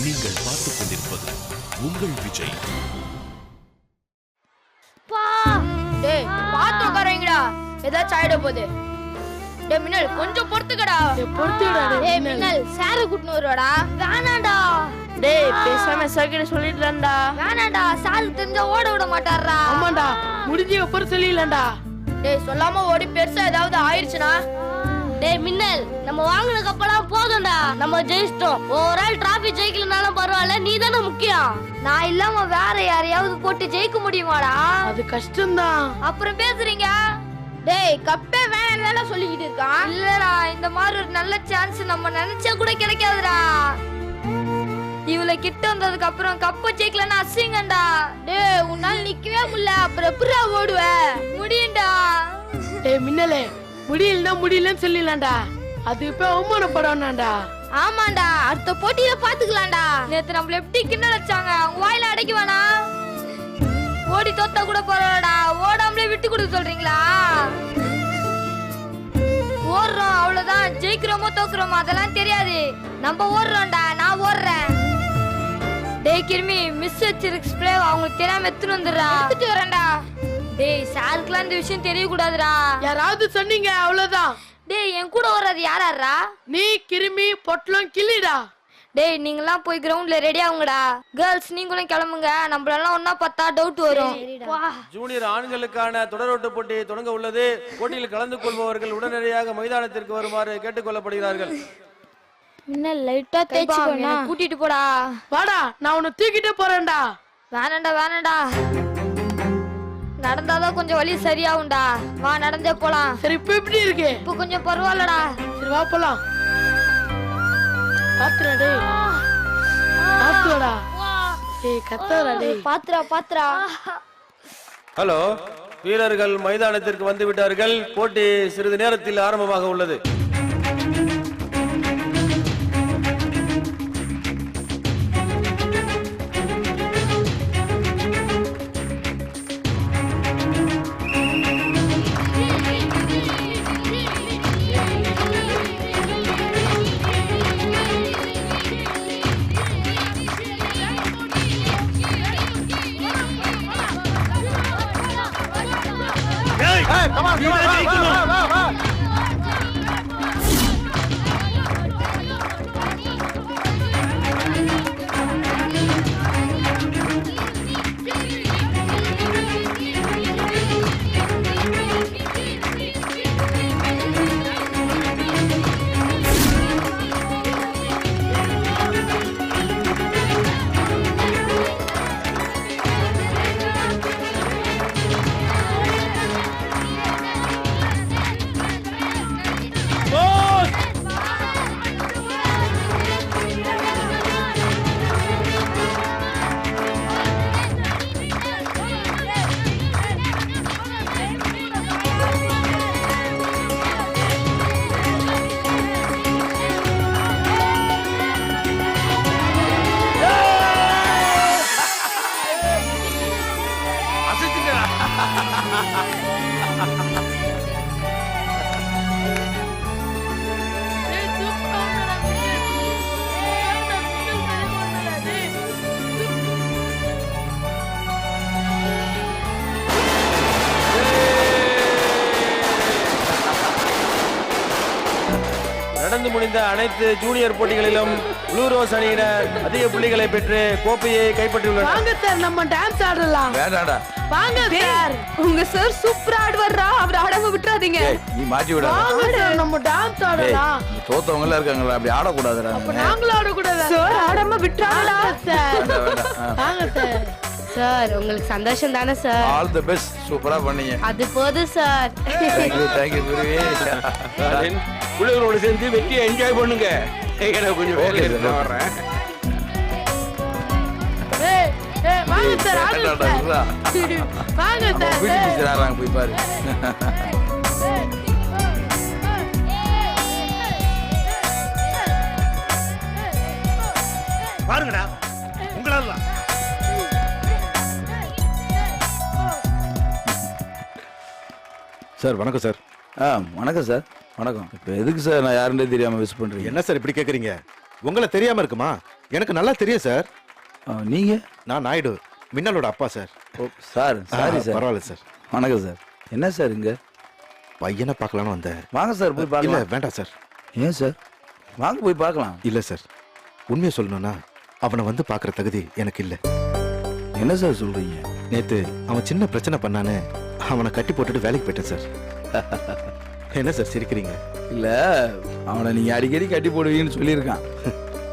நீங்கள் பார்த்துக் கொண்டிருப்பது உங்கள் விஜய். டேய் பாத்து உட்காருங்கடா, ஏதாச்சும் ஆயிட போகுது. டேய் மின்னல் கொஞ்சம் பொறுத்துக்கடா. பொறுத்துடா. டேய் மின்னல் சாரு கூட்டினு வருவாடா. வேணாம்டா. டேய் பேசாம சர்க்கிட்ட சொல்லிடலாம்டா. வேணாம்டா, சாருக்கு தெரிஞ்சா ஓட விட மாட்டாரா. ஆமாடா, முடிஞ்ச அப்புறம் சொல்லிடலாம்டா. டேய் சொல்லாம ஓடி பெருசா ஏதாவது ஆயிருச்சுனா? டேய் மின்னல், நம்ம வாங்குன கப்பலாம் போதும்டா, நம்ம ஜெயிச்சிட்டோம். ஒரு ஆள் டிராஃபி ஜெயிக்கலனாலும் பரவாயில்ல, நீ தானே முக்கியம். நான் இல்லாம வேற யாரையாவது போட்டு ஜெயிக்க முடியுமாடா? அது கஷ்டம்தான். அப்புறம் பேசுறீங்க. டேய் கப்பே வேணாம்னு சொல்லிக்கிட்டு இருக்கான். இல்லடா, இந்த மாதிரி ஒரு நல்ல சான்ஸ் நம்ம நினைச்சா கூட கிடைக்காதுடா. இவ்வளவு கிட்ட வந்ததுக்கு அப்புறம் கப்ப ஜெயிக்கலன்னா அசிங்கண்டா. டேய் உன்னால நிக்கவே முடியல, அப்புறம் எப்படிடா ஓடுவ? முடியும்டா. டேய் மின்னலே, முடியலன்னு சொல்லிடலாம்டா. அது இப்ப அவமானப்படணும்டா. ஆமாண்டா, அடுத்த போட்டியில பாத்துக்கலாம்டா. நேத்து நம்மள எப்படி கிண்ண வச்சாங்க, அவங்க வாயில அடைக்க வேணாம். ஓடி தோத்தா கூட பரவாயில்லடா, ஓடாமலே விட்டு கொடுக்க சொல்றீங்களா? ஓடுறோம் அவ்வளவுதான், ஜெயிக்கிறோமோ தோக்குறோமோ அதெல்லாம் தெரியாது. நம்ம ஓடுறோம்டா, நான் ஓடுறேன். டேய் கிருமி, மிஸ் வச்சிருக்கு ஸ்ப்ரே அவங்களுக்கு தெரியாம எடுத்துட்டு வந்துடுறா. எடுத்துட்டு வரேன்டா. டேய் சாருக்குலாம் இந்த விஷயம் தெரியக்கூடாதுடா. யாராவது சொன்னீங்க அவ்வளவுதான். டேய் என் கூட வர்றது யாரா? நீ கிருமி பொட்டலம் கிள்ளிடா. டேய் நீங்களாம் போய் கிரவுண்ட்ல ரெடி ஆகுங்கடா. கேர்ள்ஸ் நீங்களும் கிளம்புங்க, நம்மளெல்லாம் ஒன்னா பார்த்தா டவுட் வரும். ஜூனியர் ஆண்களுக்கான தொடரோட்ட போட்டி தொடங்க உள்ளது. போட்டியில் கலந்து கொள்பவர்கள் உடனடியாக மைதானத்திற்கு வருமாறு கேட்டுக்கொள்ளப்படுகிறார்கள். மின்னல் லைட்டா தேய்ச்சுக்கோங்க, கூட்டிட்டு போடா. வாடா, நான் உன்னை தூக்கிட்டு போறேன்டா. வேணாண்டா, நடந்தாதான் கொஞ்சம் வலி சரியாகும்டா. வா நடந்தே போலாம். சரி, இப்ப எப்படி இருக்கு? இப்ப கொஞ்சம் பரவாயில்லடா. சரி வா போலாம். பாத்துடா டேய், பாத்துடா டேய், கத்தாதடா டேய். பாத்துரா. ஹலோ, வீரர்கள் மைதானத்திற்கு வந்து விட்டார்கள். போட்டி சிறிது நேரத்தில் ஆரம்பமாக உள்ளது. நடந்து முடிந்த அனைத்து ஜூனியர் போட்டிகளிலும் ப்ளூ ரோஸ் அணியினர் அதிக புள்ளிகளை பெற்று கோப்பையை கைப்பற்றியுள்ளனர். வாங்க சார், நம்ம டான்ஸ் ஆடலாம். வேண்டாடா, வாங்க சார். உங்க சார் சூப்பரா ஆடுவாரா, அவர் ஆடாம விட்டுறாதீங்க. நீ மாட்டி விடாத. வாங்க சார், நம்ம டான்ஸ் ஆடலாம். தோத்தவங்க எல்லாம் இருக்காங்களா, அப்படி ஆடக்கூடாதுடா. அப்ப நாங்களும் ஆடக்கூடாது சார், ஆடாம விட்டுறாங்களா சார்? வாங்க சார். சார் உங்களுக்கு சந்தோஷம் தானே சார்? ஆல் தி பெஸ்ட், சூப்பரா பண்ணீங்க. அது போதும் சார். தேங்க்யூ குருவே. பிள்ளைகளோட சேர்ந்து வெற்றியை என்ஜாய் பண்ணுங்க. எனக்கு கொஞ்சம் வேலை இருக்கு, நான் வர்றேன். வாங்க சார், ஆடுங்க சார். வாங்க சார். வீட்டு டீச்சர் ஆறாங்க, போய் பாரு. பாருங்கடா, உங்களால சார் வணக்கம் சார். வணக்கம் சார். வணக்கம். இப்போ எதுக்கு சார் நான் யாருன்னே தெரியாம விஷ் பண்றீங்க? என்ன சார் இப்படி கேக்குறீங்க? உங்களை தெரியாம இருக்குமா? எனக்கு நல்லா தெரியும் சார். நீங்க? நான் நாயுடு, மின்னலோட அப்பா சார். ஓ சார், சாரி சார். பரவாயில்ல சார். வணக்கம் சார். என்ன சார் இங்க? பையனை பார்க்கலான்னு வந்தேன். வாங்க சார் போய் இல்ல பார்க்கலாம். வேண்டாம் சார். ஏன் சார்? வாங்க போய் பார்க்கலாம். இல்ல சார், உண்மையை சொல்லணும்னா அவனை வந்து பார்க்குற தகுதி எனக்கு இல்லை. என்ன சார் சொல்றீங்க? நேத்து அவன் சின்ன பிரச்சனை பண்ணானே, அவனை கட்டி போட்டுட்டு வேலைக்கு போயிட்டேன் சார். என்ன சார் சிரிக்கிறீங்க? இல்ல, அவனை நீங்க அடிக்கடி கட்டி போடுவீங்கன்னு சொல்லியிருக்கான்.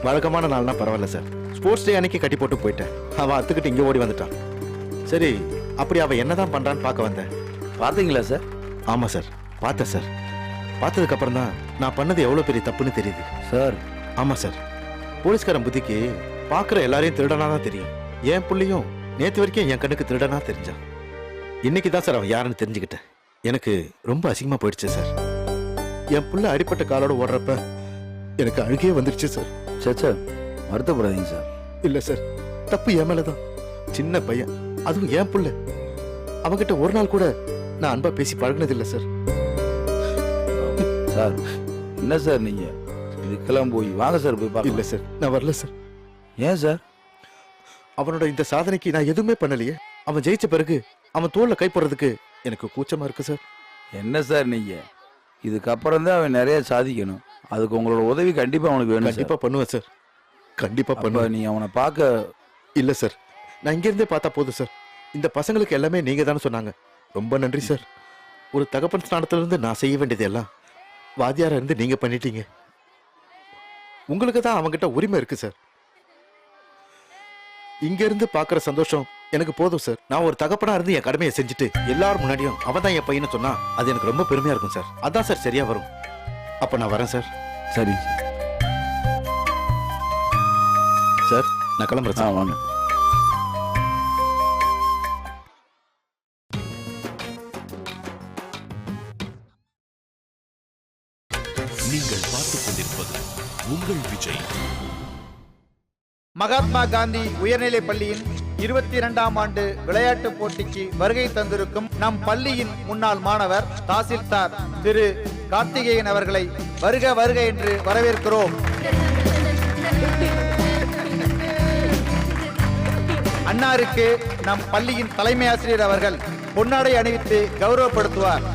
வழக்கமான நாள்னா பரவாயில்ல சார். ஸ்போர்ட்ஸ் டே அன்னைக்கு கட்டி போட்டு போயிட்டேன். அவன் அத்துக்கிட்டு இங்கே ஓடி வந்துட்டான். சரி, அப்படி அவன் என்னதான் பண்றான்னு பார்க்க வந்தேன். பார்த்தீங்களா சார்? ஆமா சார், பார்த்தேன் சார். பார்த்ததுக்கு அப்புறம் தான் நான் பண்ணது எவ்வளவு பெரிய தப்புன்னு தெரியுது சார். ஆமா சார், போலீஸ்காரன் புத்திக்கு பார்க்குற எல்லாரையும் திருடனா தான் தெரியும். என் புள்ளையும் நேற்று வரைக்கும் என் கண்ணுக்கு திருடனா தெரிஞ்சான். இன்னைக்கு தான் சார் அவன் யாருன்னு தெரிஞ்சுக்கிட்டேன். எனக்கு ரொம்ப அசிங்கமா போயிடுச்சு சார். என் புள்ள அடிப்பட்ட காலோட ஓடுறப்ப எனக்கு அழுகையே வந்துருச்சு சார். சார் வருத்தப்படாதீங்க சார். இல்ல சார், தப்பு என் மேலதான். சின்ன பையன், அதுவும் என் புள்ள. அவகிட்ட ஒரு நாள் கூட நான் அன்பா பேசி பழகினது இல்லை சார். சார் என்ன சார் நீங்க இதுக்கெல்லாம் போய் வாங்க சார் போய் பார்க்க. இல்ல சார், நான் வரல சார். ஏன் சார்? அவனோட இந்த சாதனைக்கு நான் எதுவுமே பண்ணலையே. அவன் ஜெயிச்ச பிறகு அவன் தோல்ல கை போடுறதுக்கு எனக்கு கூச்சமா இருக்கு சார். என்ன சார் நீங்க? இதுக்கப்புறம் தான் அவன் நிறைய சாதிக்கணும். அதுக்கு உங்களோட உதவி கண்டிப்பா அவனுக்கு வேணும். கண்டிப்பா பண்ணுவேன் சார், கண்டிப்பா பண்ணுவேன். நீ அவனை பார்க்க. இல்ல சார், நான் இங்க இருந்தே பார்த்தா போதும் சார். இந்த பசங்களுக்கு எல்லாமே நீங்க தானே சொன்னாங்க. ரொம்ப நன்றி சார். ஒரு தகப்பன் ஸ்தானத்துல இருந்து நான் செய்ய வேண்டியது எல்லாம் வாத்தியாரா இருந்து நீங்க பண்ணிட்டீங்க. உங்களுக்கு தான் அவங்கிட்ட உரிமை இருக்கு சார். இங்க இருந்து பாக்குற சந்தோஷம் எனக்கு போதும் சார். நான் ஒரு தகப்பனா இருந்து என் கடமையை செஞ்சுட்டு எல்லாரும் முன்னாடியும் அவன் தான் என் பையனை சொன்னா அது எனக்கு ரொம்ப பெருமையா இருக்கும் சார். அதான் சார் சரியா வரும். அப்ப நான் வரேன் சார். சரி சார், நான் கிளம்புறேன் சார். வாங்க. நீங்கள் பார்த்துக் கொண்டிருப்பது உங்கள் விஜய். மகாத்மா காந்தி உயர்நிலைப் பள்ளியின் 22ஆம் ஆண்டு விளையாட்டுப் போட்டிக்கு வருகை தந்திருக்கும் நம் பள்ளியின் முன்னாள் மாணவர் தாசில்தார் திரு கார்த்திகேயன் அவர்களை வருக வருக என்று வரவேற்கிறோம். அன்னாருக்கு நம் பள்ளியின் தலைமை ஆசிரியர் அவர்கள் பொன்னாடை அணிவித்து கௌரவப்படுத்துவார்.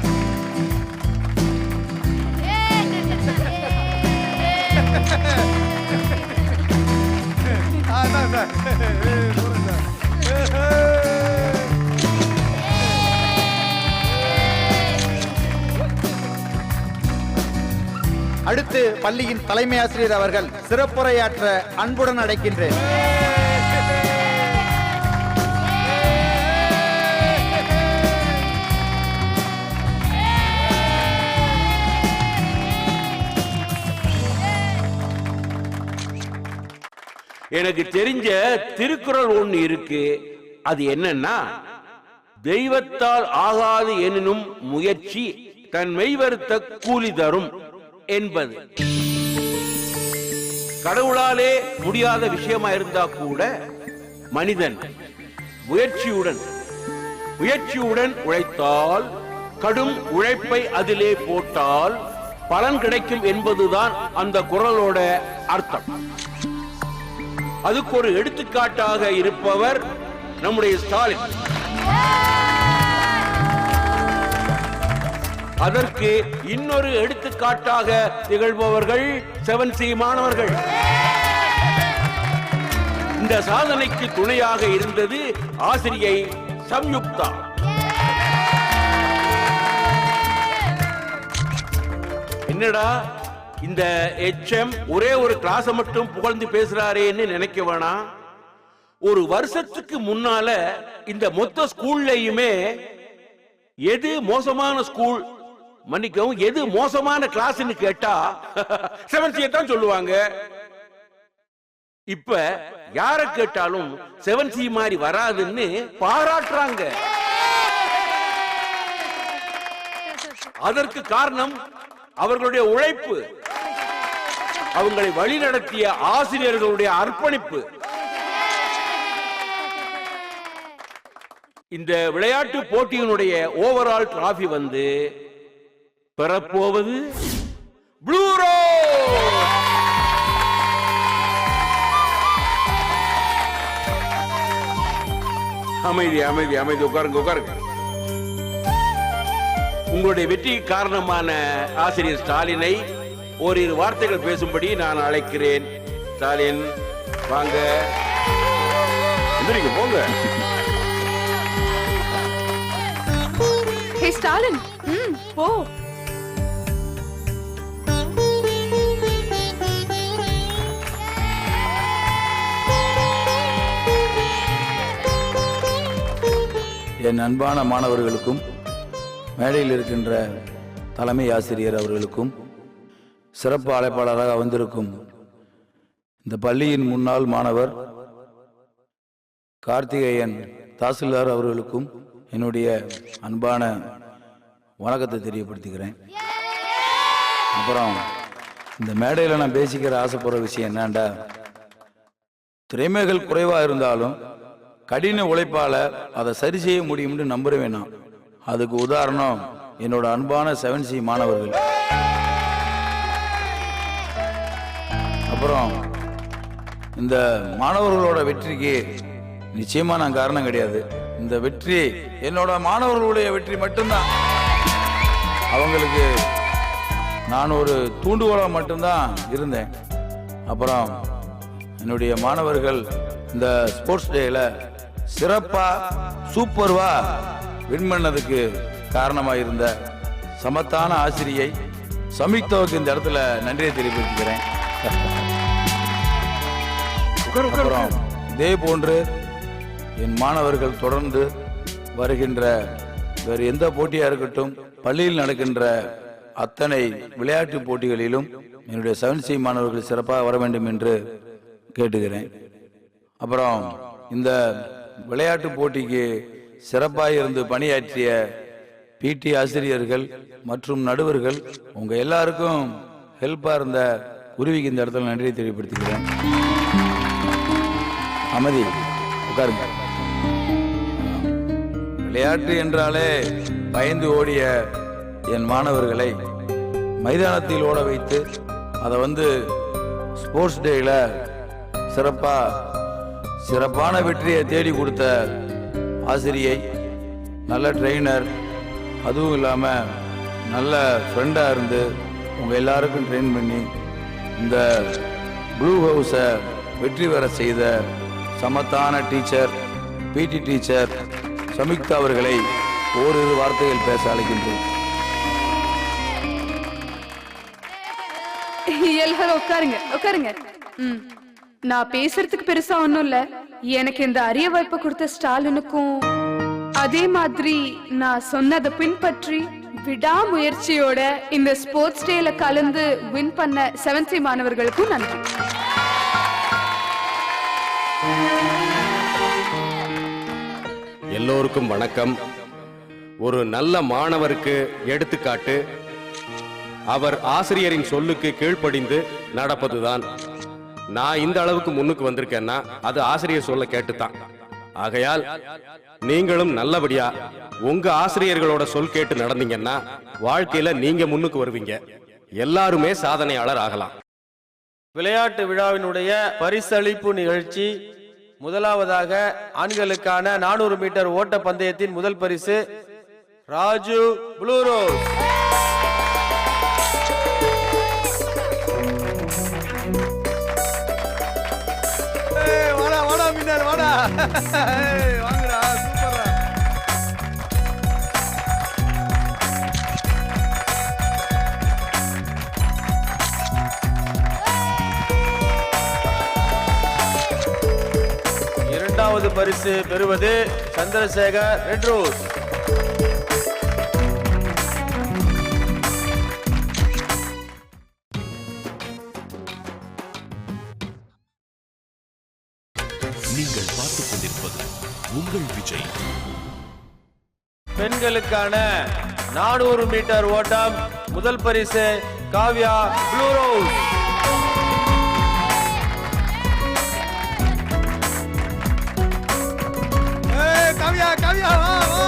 அடுத்து பள்ளியின் தலைமை ஆசிரியர் அவர்கள் சிறப்புரையாற்ற அன்புடன் அழைக்கின்றேன். எனக்கு தெரிஞ்ச திருக்குறள் ஒண்ணு இருக்கு. அது என்னன்னா, தெய்வத்தால் ஆகாது எனினும் முயற்சி தன் மெய்வருத்த கூலி தரும் என்பது. கடவுளாலே முடியாத விஷயமா இருந்தா கூட மனிதன் முயற்சியுடன் உழைத்தால், கடும் உழைப்பை அதிலே போட்டால் பலன் கிடைக்கும் என்பதுதான் அந்த குறளோட அர்த்தம். அதுக்கு ஒரு எடுத்துக்காட்டாக இருப்பவர் நம்முடைய ஸ்டாலின். அதற்கு இன்னொரு எடுத்துக்காட்டாக திகழ்பவர்கள் 7C மாணவர்கள். இந்த சாதனைக்கு துணையாக இருந்தது ஆசிரியை சம்யுக்தா. என்னடா இந்த HM ஒரே ஒரு கிளாஸ் மட்டும் புகழ்ந்து பேசுறாரேன்னு நினைக்க வேணாம். ஒரு வருஷத்துக்கு முன்னால இந்த மொத்த ஸ்கூல்லையுமே எது மோசமான ஸ்கூல், மன்னிக்கவும், எது மோசமான கிளாஸ்னு கேட்டா 7C தான் சொல்லுவாங்க. இப்ப யார கேட்டாலும் 7C மாதிரி வராதுன்னு பாராட்டுறாங்க. அதற்கு காரணம் அவர்களுடைய உழைப்பு, அவங்களை வழிநடத்திய ஆசிரியர்களுடைய அர்ப்பணிப்பு. இந்த விளையாட்டு போட்டியினுடைய ஓவரால் டிராபி வந்து பெறப்போவது ப்ளூ ரோஸ். அமைதி அமைதி அமைதி, உட்காருங்க உட்காருங்க. உங்களுடைய வெற்றிக்கு காரணமான ஆசிரியர் ஸ்டாலினை ஓரிரு வார்த்தைகள் பேசும்படி நான் அழைக்கிறேன். ஸ்டாலின் வாங்க, எந்திரிங்க, போங்க. ஹே ஸ்டாலின், போ. என் அன்பான மாணவர்களுக்கும் மேடையில் இருக்கின்ற தலைமை ஆசிரியர் அவர்களுக்கும் சிறப்பு அழைப்பாளராக வந்திருக்கும் இந்த பள்ளியின் முன்னாள் மாணவர் கார்த்திகேயன் தாசில்தார் அவர்களுக்கும் என்னுடைய அன்பான வணக்கத்தை தெரியப்படுத்திக்கிறேன். அப்புறம் இந்த மேடையில் நான் பேசிக்கிற ஆசைப்படுற விஷயம் என்னண்டா, திறமைகள் குறைவாக இருந்தாலும் கடின உழைப்பால அதை சரி செய்ய முடியும்னு நம்புற வேணாம். அதுக்கு உதாரணம் என்னோட அன்பான 7C மாணவர்கள். அப்புறம் இந்த மாணவர்களோட வெற்றிக்கு நிச்சயமா நான் காரணம் கிடையாது. இந்த வெற்றி என்னோட மாணவர்களுடைய வெற்றி மட்டும்தான். அவங்களுக்கு நான் ஒரு தூண்டுகோலா மட்டும்தான் இருந்தேன். அப்புறம் என்னுடைய மாணவர்கள் இந்த ஸ்போர்ட்ஸ் டேல சிறப்பா சூப்பர்வா வின் பண்ணதுக்கு காரணமாக இருந்த சமத்தான ஆசிரியை சமிக்தாவுக்கு இந்த இடத்துல நன்றியை தெரிவிக்கிறேன். அப்புறம் இதே போன்று என் மாணவர்கள் தொடர்ந்து வருகின்ற வேறு எந்த போட்டியா இருக்கட்டும், பள்ளியில் நடக்கின்ற அத்தனை விளையாட்டு போட்டிகளிலும் என்னுடைய 7C மாணவர்கள் சிறப்பாக வர வேண்டும் என்று கேட்டுக்கிறேன். அப்புறம் இந்த விளையாட்டு போட்டிக்கு சிறப்பாக இருந்து பணியாற்றிய PT ஆசிரியர்கள் மற்றும் நடுவர்கள், உங்க எல்லாருக்கும் ஹெல்ப்பா இருந்த குருவிக்கு இந்த இடத்துல நன்றியை தெரியப்படுத்திக்கிறேன். அமைதி, உட்காருங்க. விளையாட்டு என்றாலே பயந்து ஓடிய என் மாணவர்களை மைதானத்தில் ஓட வைத்து அதை ஸ்போர்ட்ஸ் டேல சிறப்பான வெற்றியை தேடி கொடுத்த ஆசிரியை, நல்ல ட்ரெயினர், அதுவும் இல்லாமல் நல்ல ஃப்ரெண்டாக இருந்து உங்கள் எல்லாருக்கும் ட்ரெயின் பண்ணி இந்த ப்ளூ ஹவுஸை வெற்றி பெற செய்த சமத்தான டீச்சர், PT டீச்சர் சமிக்தா அவர்களை ஓரிரு வார்த்தைகள் பேச அழைக்கின்றேன். எல்லாரும் உட்காருங்க உட்காருங்க. நான் பேசுறதுக்கு பெருசா ஒண்ணும் இல்ல. எனக்கு இந்த அரிய வாய்ப்பை கொடுத்த ஸ்டாலினுக்கும், அதே மாதிரி நான் சொன்னதை பின்பற்றி விடாமுயற்சியோட இந்த ஸ்போர்ட்ஸ் டேல கலந்து வின் பண்ண 7C மாணவர்களுக்கும் நன்றி. எல்லோருக்கும் வணக்கம். ஒரு நல்ல மாணவருக்கு எடுத்துக்காட்டு அவர் ஆசிரியரின் சொல்லுக்கு கீழ்ப்படிந்து நடப்பதுதான். நான் இந்த அளவுக்கு முன்னுக்கு வந்திருக்கேன்னா அது ஆசிரியர் சொல்ல கேட்டுத்தான். ஆகையால் நீங்களும் நல்லபடியா உங்க ஆசிரியர்களோட சொல் கேட்டு நடந்தீங்கன்னா வாழ்க்கையில நீங்க முன்னுக்கு வருவீங்க. எல்லாருமே சாதனையாளர் ஆகலாம். விளையாட்டு விழாவினுடைய பரிசளிப்பு நிகழ்ச்சி. முதலாவதாக ஆண்களுக்கான 400 மீட்டர் ஓட்ட பந்தயத்தின் முதல் பரிசு ராஜு ப்ளூ ரோஸ். வாடா மின்னல் வாடா, வாங்கடா, சூப்பர்ரா. இரண்டாவது பரிசு பெறுவது சந்திரசேகர் ரெட் ரோஸ். நீங்கள் பார்த்துக் கொண்டிருப்பது உங்கள் விஜய். பெண்களுக்கான 400 மீட்டர் ஓட்டம் முதல் பரிசு காவ்யா ப்ளூ ரோஸ். காவ்யா காவ்யா வா வா.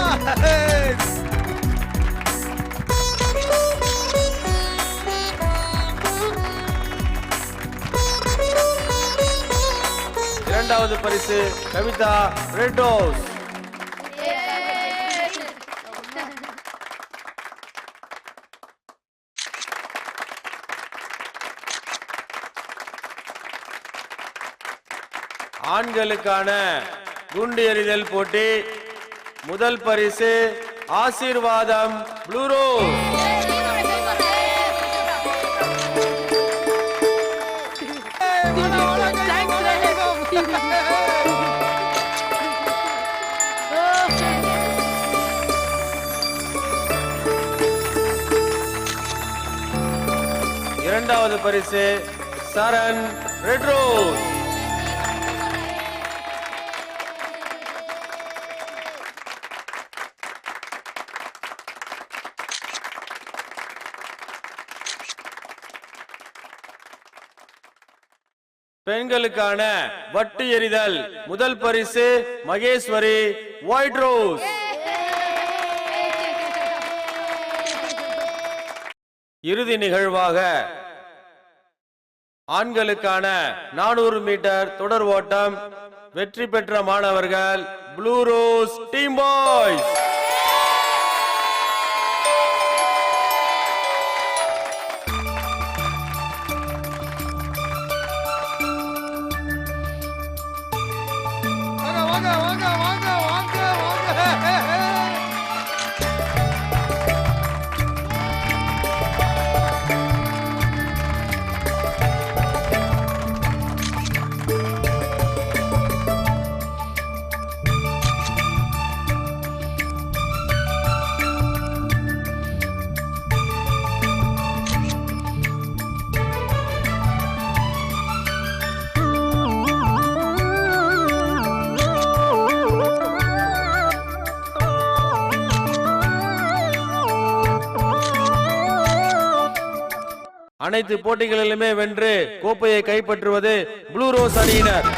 இரண்டாவது பரிசு கவிதா ரெட் ரோஸ். ஆண்களுக்கான குண்டு எறிதல் போட்டி முதல் பரிசு ஆசீர்வாதம் ப்ளூ ரோஸ். இரண்டாவது பரிசு சரண் ரெட் ரோஸ். பெண்களுக்கான வட்டு எறிதல் முதல் பரிசு மகேஸ்வரி ஒயிட் ரோஸ். இறுதி நிகழ்வாக ஆண்களுக்கான 400 மீட்டர் தொடர் ஓட்டம் வெற்றி பெற்ற மாணவர்கள் ப்ளூ ரோஸ் டீம் பாய்ஸ். அனைத்து போட்டிகளிலுமே வென்று கோப்பையை கைப்பற்றுவது ப்ளூ ரோஸ் அணியினர்.